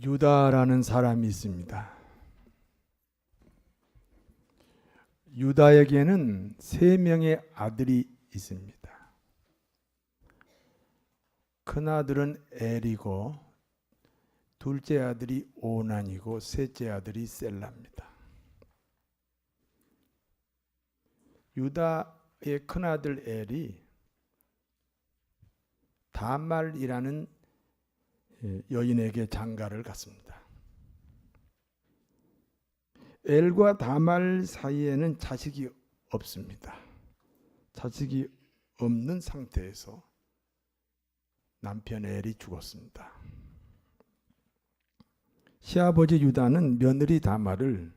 유다라는 사람이 있습니다. 유다에게는 3명의 아들이 있습니다. 큰아들은 엘이고 둘째 아들이 오난이고 셋째 아들이 셀라입니다. 유다의 큰아들 엘이 다말이라는 여인에게 장가를 갔습니다. 엘과 다말 사이에는 자식이 없습니다. 자식이 없는 상태에서 남편 엘이 죽었습니다. 시아버지 유다는 며느리 다말을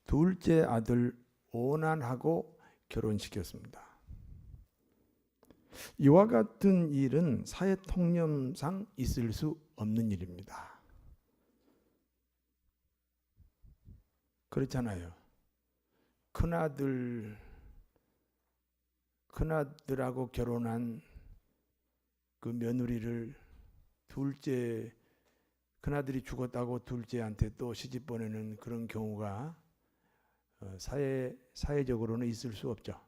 둘째 아들 오난하고 결혼시켰습니다. 이와 같은 일은 사회 통념상 있을 수 없는 일입니다. 그렇잖아요. 큰아들하고 결혼한 그 며느리를 큰아들이 죽었다고 둘째한테 또 시집 보내는 그런 경우가 사회적으로는 있을 수 없죠.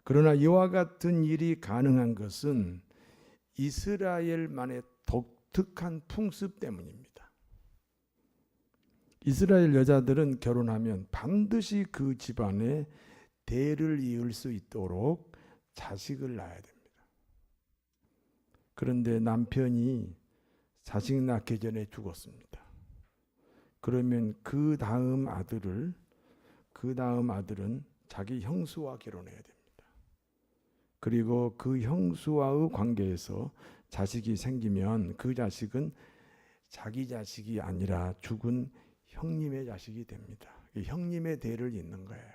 그러나 이와 같은 일이 가능한 것은 이스라엘만의 독특한 풍습 때문입니다. 이스라엘 여자들은 결혼하면 반드시 그 집안에 대를 이을 수 있도록 자식을 낳아야 됩니다. 그런데 남편이 자식 낳기 전에 죽었습니다. 그러면 그 다음 아들은 자기 형수와 결혼해야 됩니다. 그리고 그 형수와의 관계에서 자식이 생기면 그 자식은 자기 자식이 아니라 죽은 형님의 자식이 됩니다. 형님의 대를 잇는 거예요.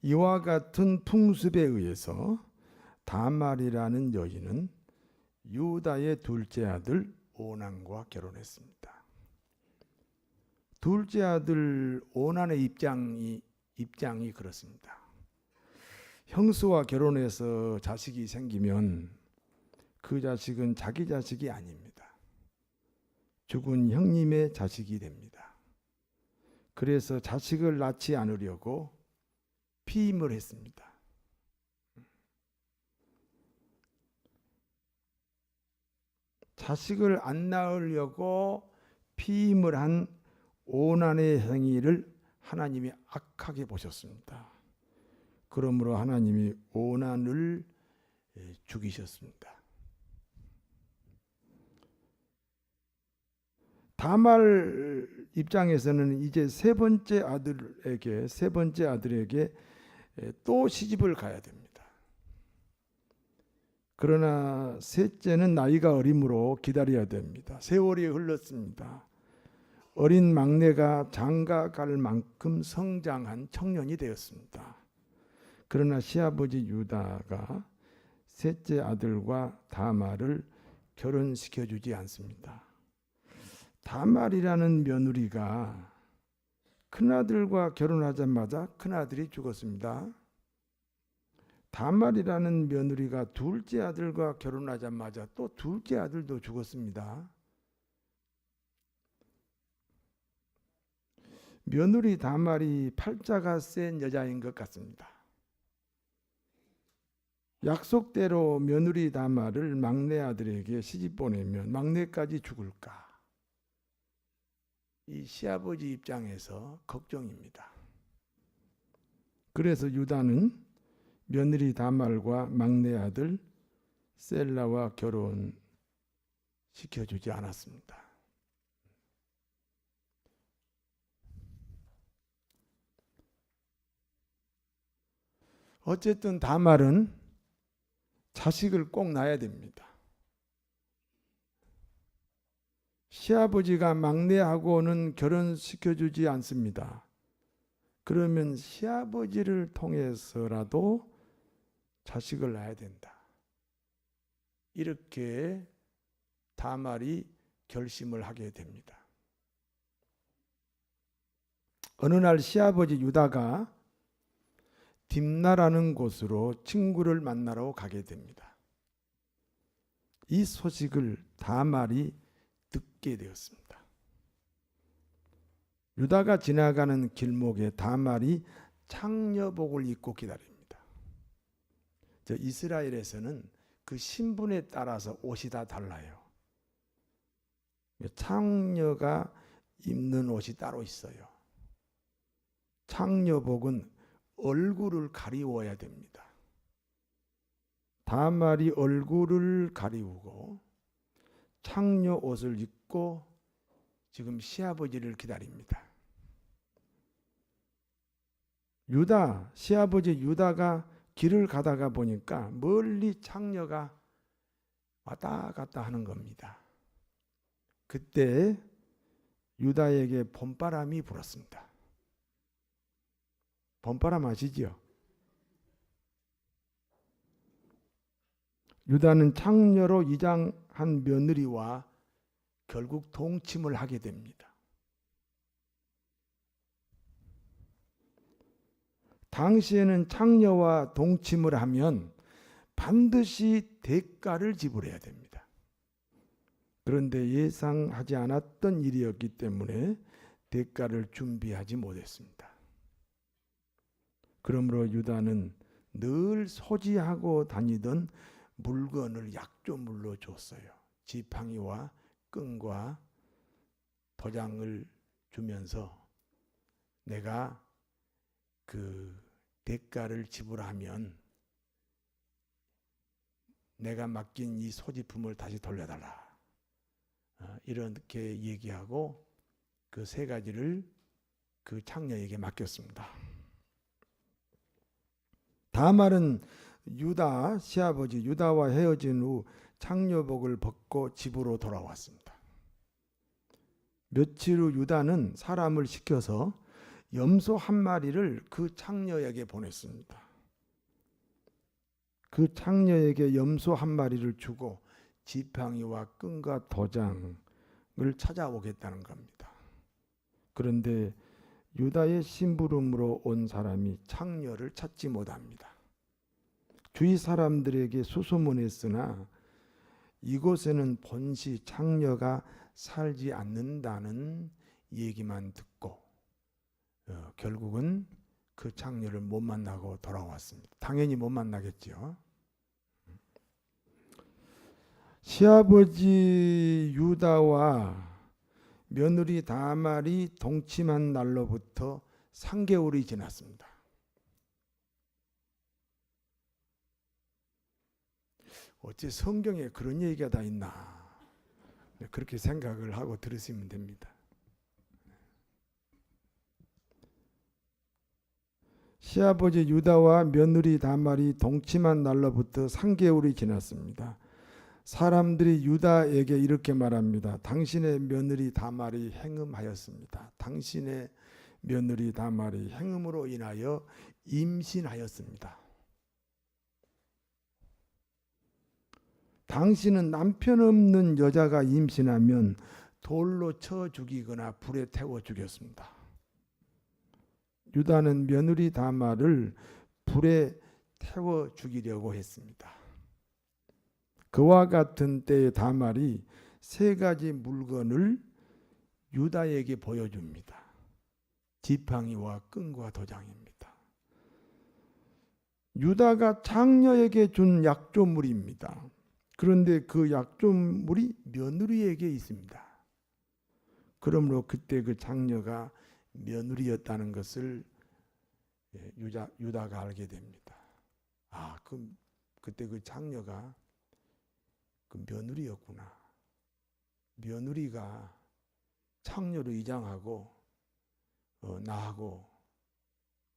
이와 같은 풍습에 의해서 다말이라는 여인은 유다의 둘째 아들 오난과 결혼했습니다. 둘째 아들 오난의 입장이 그렇습니다. 형수와 결혼해서 자식이 생기면 그 자식은 자기 자식이 아닙니다. 죽은 형님의 자식이 됩니다. 그래서 자식을 낳지 않으려고 피임을 했습니다. 자식을 안 낳으려고 피임을 한 오난의 행위를 하나님이 악하게 보셨습니다. 그러므로 하나님이 오난을 죽이셨습니다. 다말 입장에서는 이제 세 번째 아들에게 또 시집을 가야 됩니다. 그러나 셋째는 나이가 어리므로 기다려야 됩니다. 세월이 흘렀습니다. 어린 막내가 장가 갈 만큼 성장한 청년이 되었습니다. 그러나 시아버지 유다가 셋째 아들과 다말을 결혼시켜주지 않습니다. 다말이라는 며느리가 큰아들과 결혼하자마자 큰아들이 죽었습니다. 다말이라는 며느리가 둘째 아들과 결혼하자마자 또 둘째 아들도 죽었습니다. 며느리 다말이 팔자가 센 여자인 것 같습니다. 약속대로 며느리 다말을 막내 아들에게 시집 보내면 막내까지 죽을까? 이 시아버지 입장에서 걱정입니다. 그래서 유다는 며느리 다말과 막내 아들 셀라와 결혼시켜주지 않았습니다. 어쨌든 다말은 자식을 꼭 낳아야 됩니다. 시아버지가 막내하고는 결혼시켜주지 않습니다. 그러면 시아버지를 통해서라도 자식을 낳아야 된다. 이렇게 다말이 결심을 하게 됩니다. 어느 날 시아버지 유다가 딥나라는 곳으로 친구를 만나러 가게 됩니다. 이 소식을 다말이 듣게 되었습니다. 유다가 지나가는 길목에 다말이 창녀복을 입고 기다립니다. 이스라엘에서는 그 신분에 따라서 옷이 다 달라요. 창녀가 입는 옷이 따로 있어요. 창녀복은 얼굴을 가리워야 됩니다. 다말이 얼굴을 가리우고 창녀 옷을 입고 지금 시아버지를 기다립니다. 시아버지 유다가 길을 가다가 보니까 멀리 창녀가 왔다 갔다 하는 겁니다. 그때 유다에게 봄바람이 불었습니다. 봄바람 아시죠? 유다는 창녀로 이장한 며느리와 결국 동침을 하게 됩니다. 당시에는 창녀와 동침을 하면 반드시 대가를 지불해야 됩니다. 그런데 예상하지 않았던 일이었기 때문에 대가를 준비하지 못했습니다. 그러므로 유다는 늘 소지하고 다니던 물건을 약조물로 줬어요. 지팡이와 끈과 도장을 주면서 내가 그 대가를 지불하면 내가 맡긴 이 소지품을 다시 돌려달라. 이렇게 얘기하고 그 세 가지를 그 창녀에게 맡겼습니다. 다말은 시아버지 유다와 헤어진 후 창녀복을 벗고 집으로 돌아왔습니다. 며칠 후 유다는 사람을 시켜서 염소 한 마리를 그 창녀에게 보냈습니다. 그 창녀에게 염소 한 마리를 주고 지팡이와 끈과 도장을 찾아오겠다는 겁니다. 그런데 유다의 심부름으로 온 사람이 창녀를 찾지 못합니다. 주위 사람들에게 수소문했으나 이곳에는 본시 창녀가 살지 않는다는 얘기만 듣고 결국은 그 창녀를 못 만나고 돌아왔습니다. 당연히 못 만나겠죠. 시아버지 유다와 며느리 다말이 동침한 날로부터 3개월이 지났습니다. 어째 성경에 그런 얘기가 다 있나? 그렇게 생각을 하고 들으시면 됩니다. 시아버지 유다와 며느리 다말이 동침한 날로부터 3개월이 지났습니다. 사람들이 유다에게 이렇게 말합니다. 당신의 며느리 다말이 행음하였습니다. 당신의 며느리 다말이 행음으로 인하여 임신하였습니다. 당신은 남편 없는 여자가 임신하면 돌로 쳐 죽이거나 불에 태워 죽였습니다. 유다는 며느리 다말을 불에 태워 죽이려고 했습니다. 그와 같은 때에 다말이 3가지 물건을 유다에게 보여줍니다. 지팡이와 끈과 도장입니다. 유다가 창녀에게 준 약조물입니다. 그런데 그 약조물이 며느리에게 있습니다. 그러므로 그때 그 창녀가 며느리였다는 것을 유다가 알게 됩니다. 그때 그 창녀가 그 며느리였구나. 며느리가 창녀로 이장하고 나하고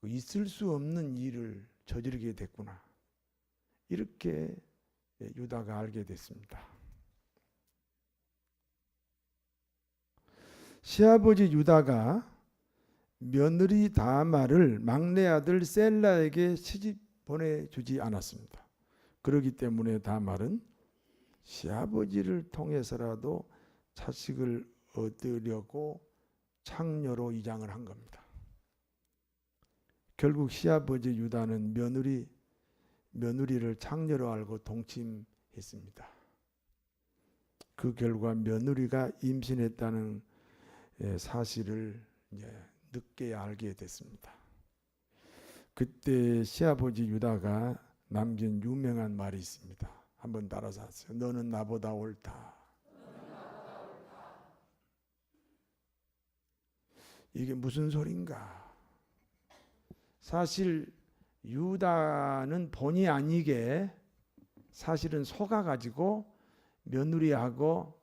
있을 수 없는 일을 저지르게 됐구나. 이렇게 유다가 알게 됐습니다. 시아버지 유다가 며느리 다말을 막내 아들 셀라에게 시집 보내주지 않았습니다. 그렇기 때문에 다말은 시아버지를 통해서라도 자식을 얻으려고 창녀로 이장을 한 겁니다. 결국 시아버지 유다는 며느리를 장녀로 알고 동침했습니다. 그 결과 며느리가 임신했다는 사실을 이제 늦게 알게 됐습니다. 그때 시아버지 유다가 남긴 유명한 말이 있습니다. 한번 따라서 하세요. 너는 나보다 옳다. 이게 무슨 소린가? 사실 유다는 본의 아니게 사실은 속아가지고 며느리하고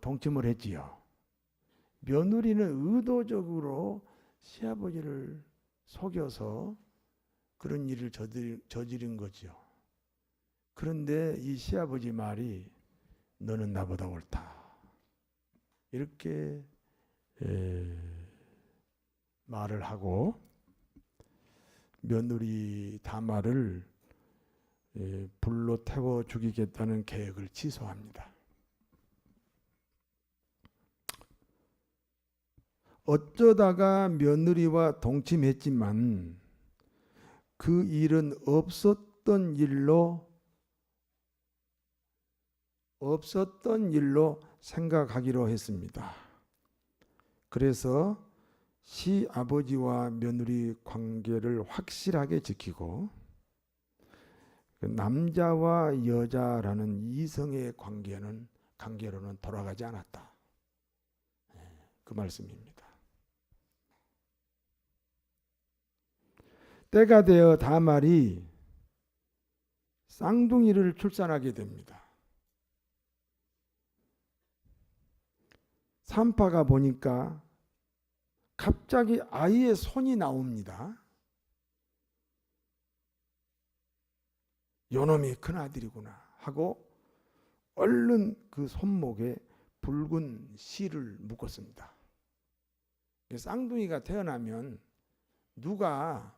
동침을 했지요. 며느리는 의도적으로 시아버지를 속여서 그런 일을 저지른 거죠. 그런데 이 시아버지 말이 너는 나보다 옳다. 이렇게 말을 하고 며느리 다말을 불로 태워 죽이겠다는 계획을 취소합니다. 어쩌다가 며느리와 동침했지만 그 일은 없었던 일로 생각하기로 했습니다. 그래서 시아버지와 며느리 관계를 확실하게 지키고 남자와 여자라는 이성의 관계로는 돌아가지 않았다. 그 말씀입니다. 때가 되어 다말이 쌍둥이를 출산하게 됩니다. 산파가 보니까 갑자기 아이의 손이 나옵니다. 요놈이 큰아들이구나 하고 얼른 그 손목에 붉은 실을 묶었습니다. 쌍둥이가 태어나면 누가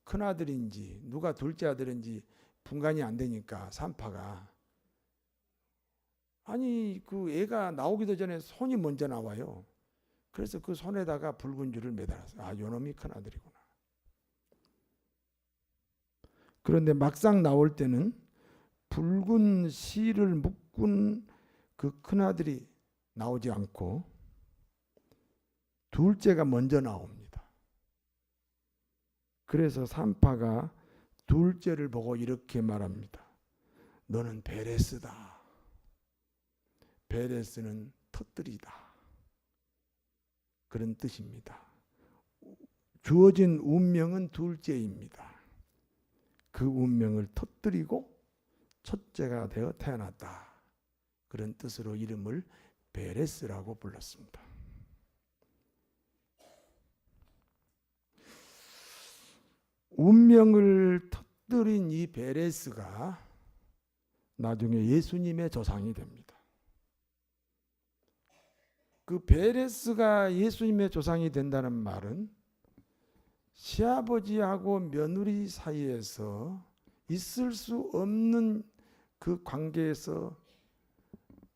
큰아들인지 누가 둘째 아들인지 분간이 안 되니까 산파가 아니 그 애가 나오기도 전에 손이 먼저 나와요. 그래서 그 손에다가 붉은 줄을 매달았어요. 아, 요놈이 큰아들이구나. 그런데 막상 나올 때는 붉은 실을 묶은 그 큰아들이 나오지 않고 둘째가 먼저 나옵니다. 그래서 산파가 둘째를 보고 이렇게 말합니다. 너는 베레스다. 베레스는 터뜨리다. 그런 뜻입니다. 주어진 운명은 둘째입니다. 그 운명을 터뜨리고 첫째가 되어 태어났다. 그런 뜻으로 이름을 베레스라고 불렀습니다. 운명을 터뜨린 이 베레스가 나중에 예수님의 조상이 됩니다. 그 베레스가 예수님의 조상이 된다는 말은 시아버지하고 며느리 사이에서 있을 수 없는 그 관계에서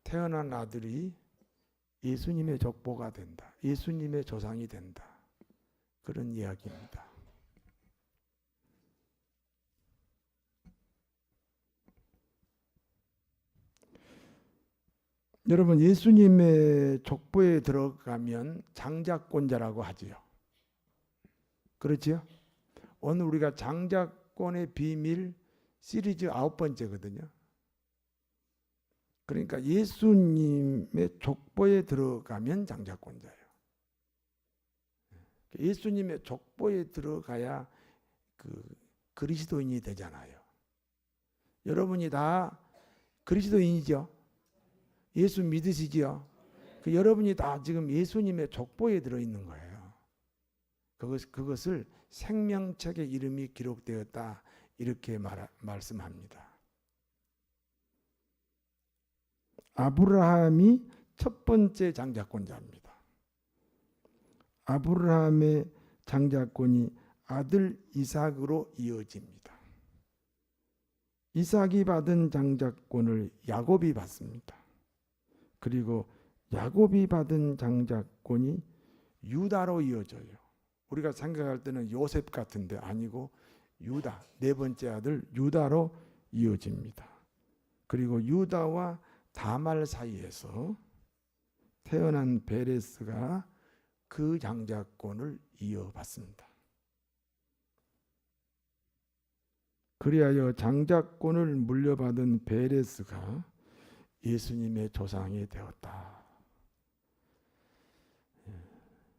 태어난 아들이 예수님의 족보가 된다. 예수님의 조상이 된다. 그런 이야기입니다. 여러분, 예수님의 족보에 들어가면 장자권자라고 하지요. 그렇지요? 오늘 우리가 장자권의 비밀 시리즈 9번째거든요. 그러니까 예수님의 족보에 들어가면 장자권자예요. 예수님의 족보에 들어가야 그 그리스도인이 되잖아요. 여러분이 다 그리스도인이죠? 예수 믿으시지요? 그 여러분이 다 지금 예수님의 족보에 들어있는 거예요. 그것을 생명책에 이름이 기록되었다 이렇게 말씀합니다. 아브라함이 첫 번째 장자권자입니다. 아브라함의 장자권이 아들 이삭으로 이어집니다. 이삭이 받은 장자권을 야곱이 받습니다. 그리고 야곱이 받은 장자권이 유다로 이어져요. 우리가 생각할 때는 요셉 같은데 아니고 유다, 네 번째 아들 유다로 이어집니다. 그리고 유다와 다말 사이에서 태어난 베레스가 그 장자권을 이어받습니다. 그리하여 장자권을 물려받은 베레스가 예수님의 조상이 되었다.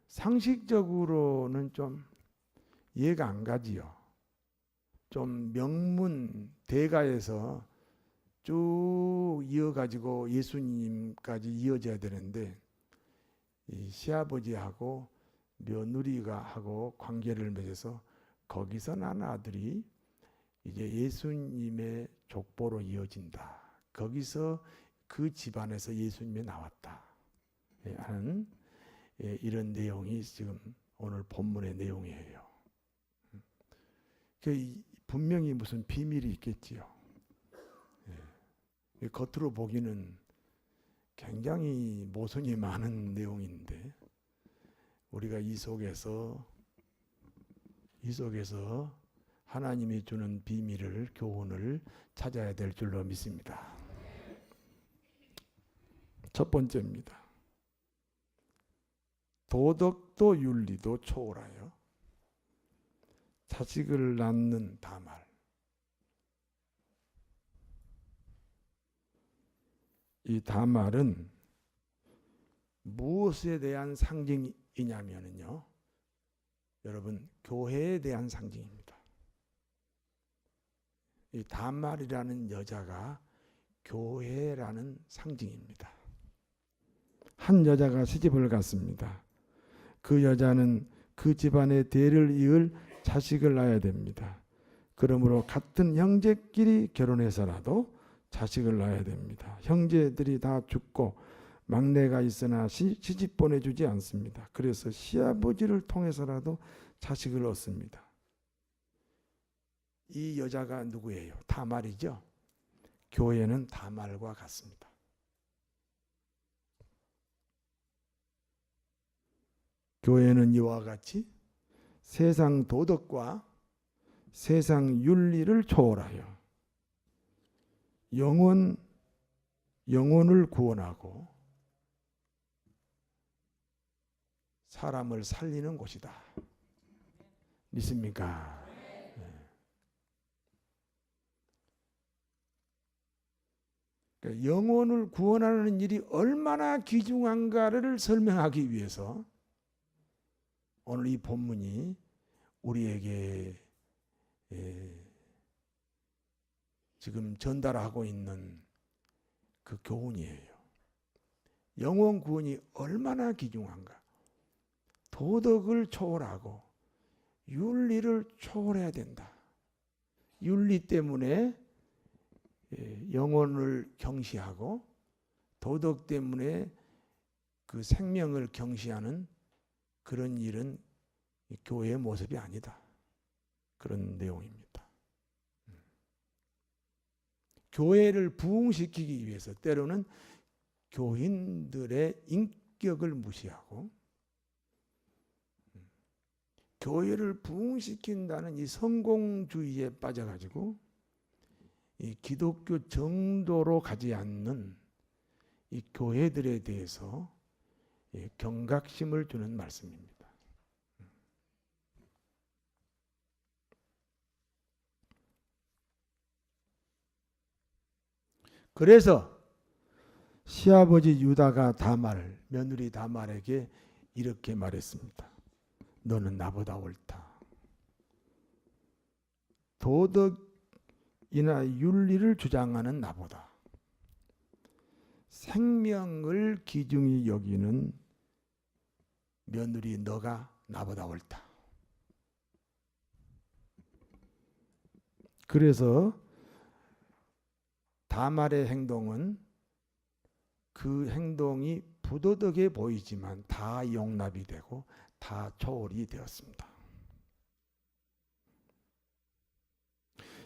상식적으로는 좀 이해가 안 가지요. 좀 명문 대가에서 쭉 이어가지고 예수님까지 이어져야 되는데 이 시아버지하고 며느리가 하고 관계를 맺어서 거기서 난 아들이 이제 예수님의 족보로 이어진다. 거기서 그 집안에서 예수님이 나왔다 하는 이런 내용이 지금 오늘 본문의 내용이에요. 분명히 무슨 비밀이 있겠지요. 겉으로 보기는 굉장히 모순이 많은 내용인데 우리가 이 속에서 하나님이 주는 비밀을, 교훈을 찾아야 될 줄로 믿습니다. 첫 번째입니다. 도덕도 윤리도 초월하여 자식을 낳는 다말. 이 다말은 무엇에 대한 상징이냐면요, 여러분, 교회에 대한 상징입니다. 이 다말이라는 여자가 교회라는 상징입니다. 한 여자가 시집을 갔습니다. 그 여자는 그 집안의 대를 이을 자식을 낳아야 됩니다. 그러므로 같은 형제끼리 결혼해서라도 자식을 낳아야 됩니다. 형제들이 다 죽고 막내가 있으나 시집 보내주지 않습니다. 그래서 시아버지를 통해서라도 자식을 얻습니다. 이 여자가 누구예요? 다말이죠. 교회는 다말과 같습니다. 교회는 이와 같이 세상 도덕과 세상 윤리를 초월하여 영혼을 구원하고 사람을 살리는 곳이다. 믿습니까? 네. 그러니까 영혼을 구원하는 일이 얼마나 귀중한가를 설명하기 위해서 오늘 이 본문이 우리에게 지금 전달하고 있는 그 교훈이에요. 영혼 구원이 얼마나 귀중한가. 도덕을 초월하고 윤리를 초월해야 된다. 윤리 때문에 영혼을 경시하고 도덕 때문에 그 생명을 경시하는 그런 일은 교회의 모습이 아니다. 그런 내용입니다. 교회를 부흥시키기 위해서 때로는 교인들의 인격을 무시하고 교회를 부흥시킨다는 이 성공주의에 빠져가지고 이 기독교 정도로 가지 않는 이 교회들에 대해서 경각심을 주는 말씀입니다. 그래서 시아버지 유다가 다말, 며느리 다말에게 이렇게 말했습니다. 너는 나보다 옳다. 도덕이나 윤리를 주장하는 나보다 생명을 귀중히 여기는 며느리 너가 나보다 옳다. 그래서 다말의 행동은 그 행동이 부도덕해 보이지만 다 용납이 되고 다 초월이 되었습니다.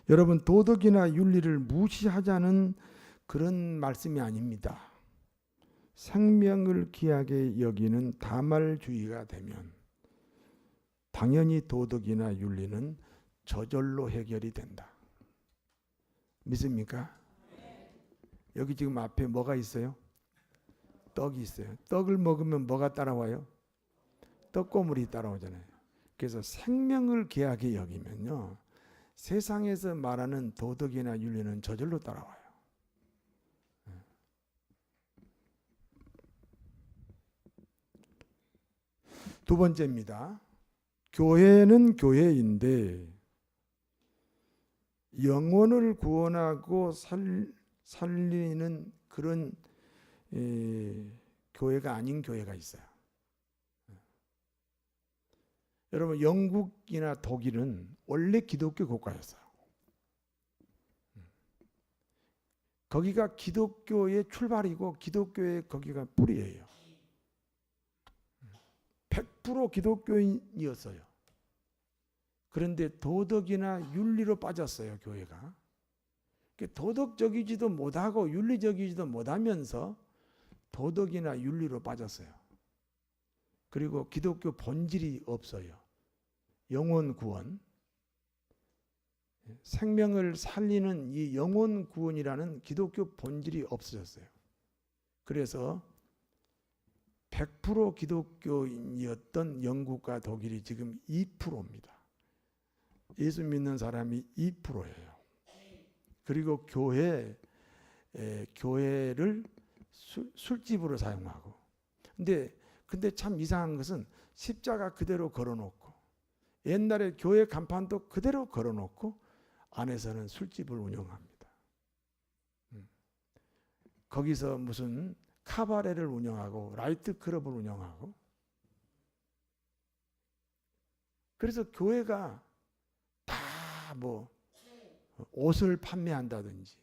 여러분, 도덕이나 윤리를 무시하자는 그런 말씀이 아닙니다. 생명을 귀하게 여기는 다말주의가 되면 당연히 도덕이나 윤리는 저절로 해결이 된다. 믿습니까? 여기 지금 앞에 뭐가 있어요? 떡이 있어요. 떡을 먹으면 뭐가 따라와요? 떡고물이 따라오잖아요. 그래서 생명을 귀하게 여기면요, 세상에서 말하는 도덕이나 윤리는 저절로 따라와요. 두 번째입니다. 교회는 교회인데 영혼을 구원하고 살리는 그런 교회가 아닌 교회가 있어요. 여러분, 영국이나 독일은 원래 기독교 국가였어요. 거기가 기독교의 출발이고 기독교의 거기가 뿌리예요. 100% 기독교인이었어요. 그런데 도덕이나 윤리로 빠졌어요, 교회가. 도덕적이지도 못하고 윤리적이지도 못하면서 도덕이나 윤리로 빠졌어요. 그리고 기독교 본질이 없어요. 영혼 구원, 생명을 살리는 이 영혼 구원이라는 기독교 본질이 없어졌어요. 그래서 100% 기독교인이었던 영국과 독일이 지금 2%입니다. 예수 믿는 사람이 2%예요. 그리고 교회를 술집으로 사용하고. 근데 참 이상한 것은 십자가 그대로 걸어놓고, 옛날에 교회 간판도 그대로 걸어놓고 안에서는 술집을 운영합니다. 거기서 무슨 카바레를 운영하고 라이트 클럽을 운영하고. 그래서 교회가 다 뭐 옷을 판매한다든지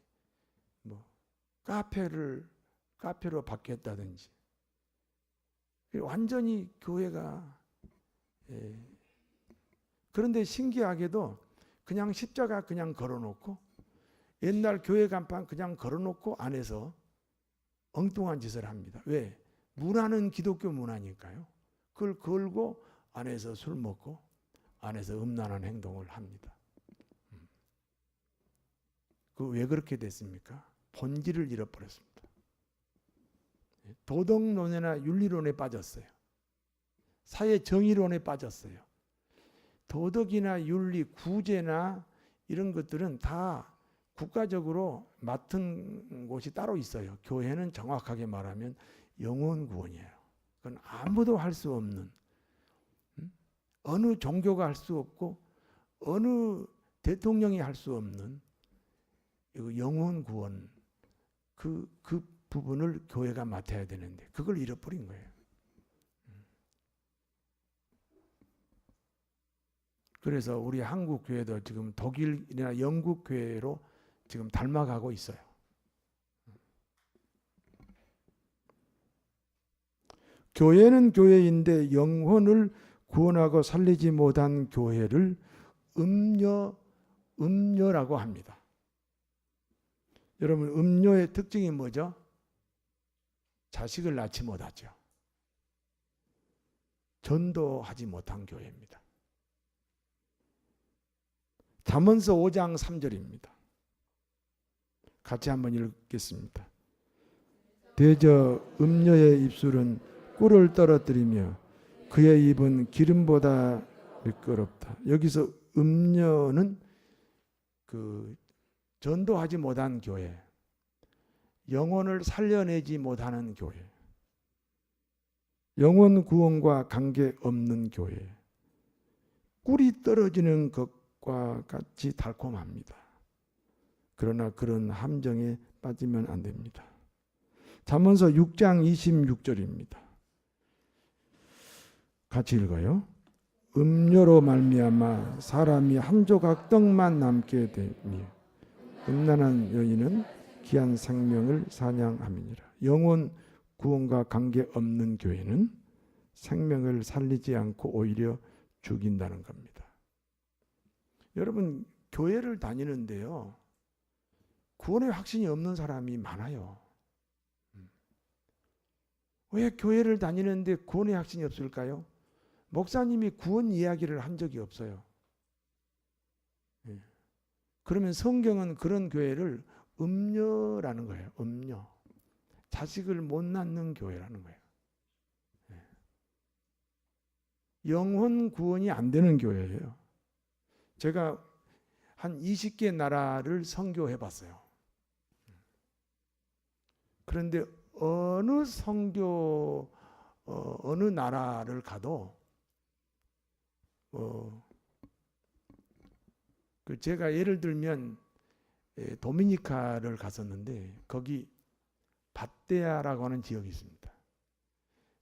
뭐 카페로 바뀌었다든지, 완전히 교회가 그런데 신기하게도 그냥 십자가 그냥 걸어놓고, 옛날 교회 간판 그냥 걸어놓고 안에서 엉뚱한 짓을 합니다. 왜? 문화는 기독교 문화니까요. 그걸 걸고 안에서 술 먹고 안에서 음란한 행동을 합니다. 그 왜 그렇게 됐습니까? 본질을 잃어버렸습니다. 도덕론이나 윤리론에 빠졌어요. 사회 정의론에 빠졌어요. 도덕이나 윤리, 구제나 이런 것들은 다 국가적으로 맡은 곳이 따로 있어요. 교회는 정확하게 말하면 영혼 구원이에요. 그건 아무도 할 수 없는, 어느 종교가 할 수 없고 어느 대통령이 할 수 없는 영혼 구원, 그 부분을 교회가 맡아야 되는데 그걸 잃어버린 거예요. 그래서 우리 한국 교회도 지금 독일이나 영국 교회로 지금 닮아가고 있어요. 교회는 교회인데 영혼을 구원하고 살리지 못한 교회를 음녀라고 합니다. 여러분, 음녀의 특징이 뭐죠? 자식을 낳지 못하죠. 전도하지 못한 교회입니다. 잠언서 5장 3절입니다. 같이 한번 읽겠습니다. 대저 음녀의 입술은 꿀을 떨어뜨리며 그의 입은 기름보다 미끄럽다. 여기서 음녀는 전도하지 못한 교회, 영혼을 살려내지 못하는 교회, 영혼 구원과 관계없는 교회, 꿀이 떨어지는 것과 같이 달콤합니다. 그러나 그런 함정에 빠지면 안 됩니다. 잠언서 6장 26절입니다. 같이 읽어요. 음료로 말미암아 사람이 한 조각 떡만 남게 되며 음란한 여인은 귀한 생명을 사냥함이니라. 영혼 구원과 관계없는 교회는 생명을 살리지 않고 오히려 죽인다는 겁니다. 여러분, 교회를 다니는데요, 구원의 확신이 없는 사람이 많아요. 왜 교회를 다니는데 구원의 확신이 없을까요? 목사님이 구원 이야기를 한 적이 없어요. 예. 그러면 성경은 그런 교회를 음녀라는 거예요. 음녀. 자식을 못 낳는 교회라는 거예요. 예. 영혼 구원이 안 되는 교회예요. 제가 한 20개 나라를 선교해 봤어요. 그런데 어느 선교 어느 나라를 가도 제가 예를 들면 도미니카를 갔었는데 거기 바떼아라고 하는 지역이 있습니다.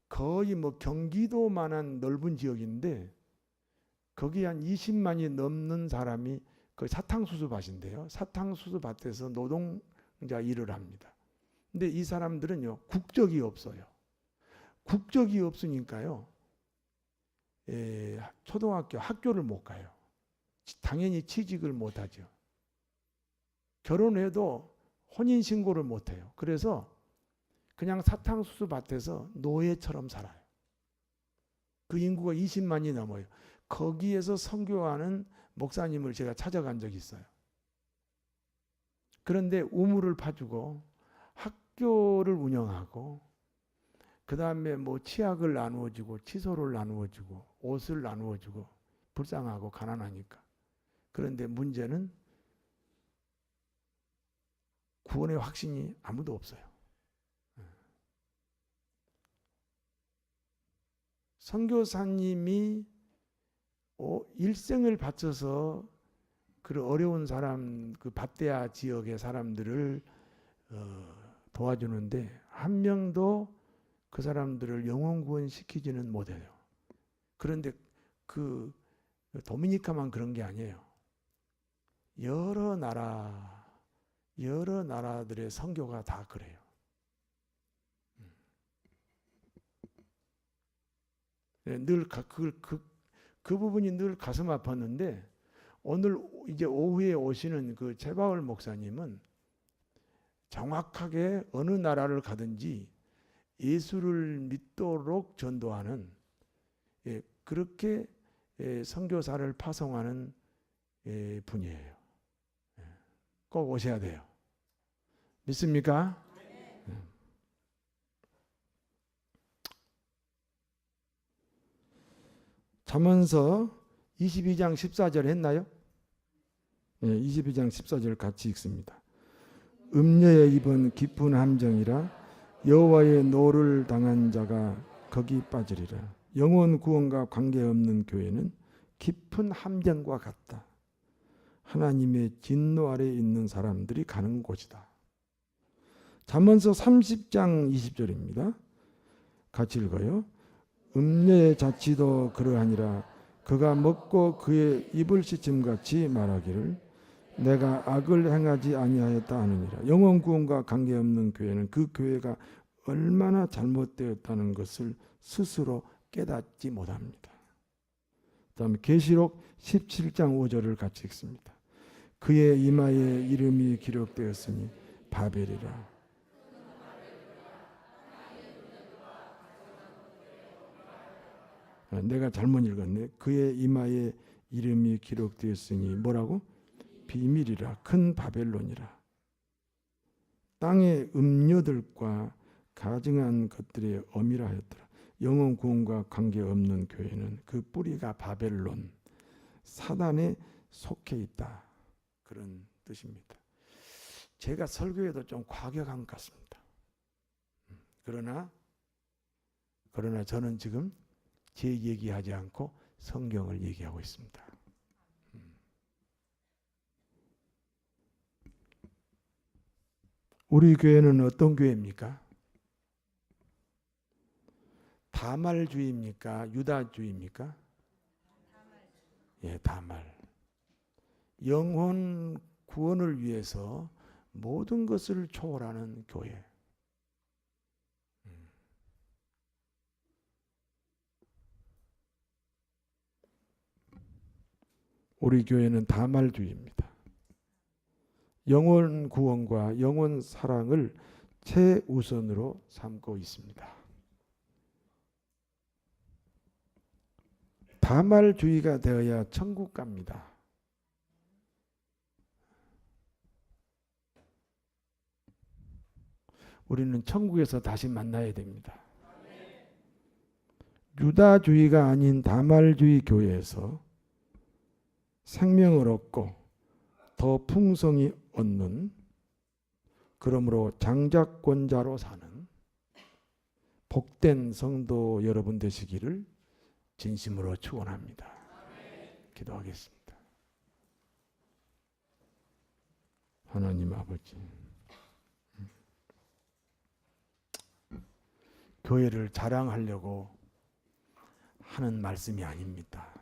거의 뭐 경기도만한 넓은 지역인데 거기 한 20만이 넘는 사람이 그 사탕수수 밭인데요. 사탕수수 밭에서 노동자 일을 합니다. 근데 이 사람들은요 국적이 없어요. 국적이 없으니까요 초등학교 학교를 못 가요. 당연히 취직을 못 하죠. 결혼해도 혼인신고를 못 해요. 그래서 그냥 사탕수수 밭에서 노예처럼 살아요. 그 인구가 20만이 넘어요. 거기에서 선교하는 목사님을 제가 찾아간 적이 있어요. 그런데 우물을 파주고 학교를 운영하고 그 다음에 뭐 치약을 나누어주고 칫솔을 나누어주고 옷을 나누어주고 불쌍하고 가난하니까. 그런데 문제는 구원의 확신이 아무도 없어요. 선교사님이 일생을 바쳐서 그 어려운 사람, 그 바떼아 지역의 사람들을 도와주는데 한 명도 그 사람들을 영혼 구원시키지는 못해요. 그런데 그 도미니카만 그런 게 아니에요. 여러 나라들의 선교가 다 그래요. 늘 그 부분이 늘 가슴 아팠는데 오늘 이제 오후에 오시는 그 최바울 목사님은 정확하게 어느 나라를 가든지 예수를 믿도록 전도하는 그렇게 선교사를 파송하는 분이에요. 꼭 오셔야 돼요. 믿습니까? 잠언서 22장 14절 했나요? 22장 14절 같이 읽습니다. 음녀의 입은 깊은 함정이라 여호와의 노를 당한 자가 거기 빠지리라. 영혼 구원과 관계없는 교회는 깊은 함정과 같다. 하나님의 진노 아래에 있는 사람들이 가는 곳이다. 잠언서 30장 20절입니다. 같이 읽어요. 음녀의 자치도 그러하니라. 그가 먹고 그의 입을 씻음같이 말하기를 내가 악을 행하지 아니하였다 하느니라. 영혼 구원과 관계없는 교회는 그 교회가 얼마나 잘못되었다는 것을 스스로 깨닫지 못합니다. 다음에 계시록 17장 5절을 같이 읽습니다. 그의 이마에 이름이 기록되었으니 바벨이라. 내가 잘못 읽었네. 그의 이마에 이름이 기록되었으니 뭐라고? 비밀이라. 큰 바벨론이라. 땅의 음료들과 가증한 것들의 어미라 하였더라. 영혼 구원과 관계없는 교회는 그 뿌리가 바벨론, 사단에 속해 있다. 그런 뜻입니다. 제가 설교에도 좀 과격한 것 같습니다. 그러나 저는 지금 제 얘기하지 않고 성경을 얘기하고 있습니다. 우리 교회는 어떤 교회입니까? 다말주의입니까? 유다주의입니까? 예, 다말. 영혼 구원을 위해서 모든 것을 초월하는 교회. 우리 교회는 다말주의입니다. 영혼 구원과 영혼 사랑을 최우선으로 삼고 있습니다. 다말주의가 되어야 천국 갑니다. 우리는 천국에서 다시 만나야 됩니다. 유다주의가 아닌 다말주의 교회에서 생명을 얻고 더 풍성히 얻는, 그러므로 장자권자로 사는 복된 성도 여러분 되시기를 진심으로 축원합니다. 기도하겠습니다. 하나님 아버지, 교회를 자랑하려고 하는 말씀이 아닙니다.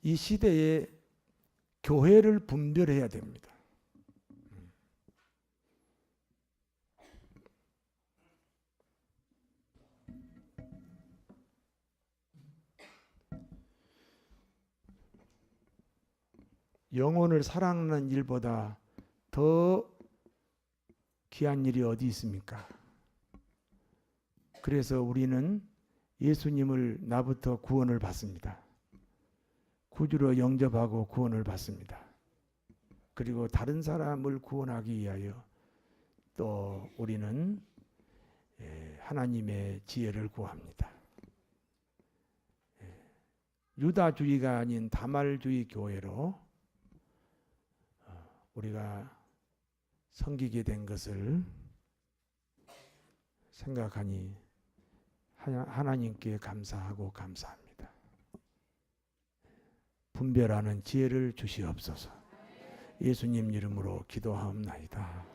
이 시대에 교회를 분별해야 됩니다. 영혼을 사랑하는 일보다 더 귀한 일이 어디 있습니까? 그래서 우리는 예수님을 나부터 구원을 받습니다. 구주로 영접하고 구원을 받습니다. 그리고 다른 사람을 구원하기 위하여 또 우리는 하나님의 지혜를 구합니다. 유다주의가 아닌 다말주의 교회로 우리가 섬기게 된 것을 생각하니 하나님께 감사하고 감사합니다. 분별하는 지혜를 주시옵소서. 예수님 이름으로 기도하옵나이다.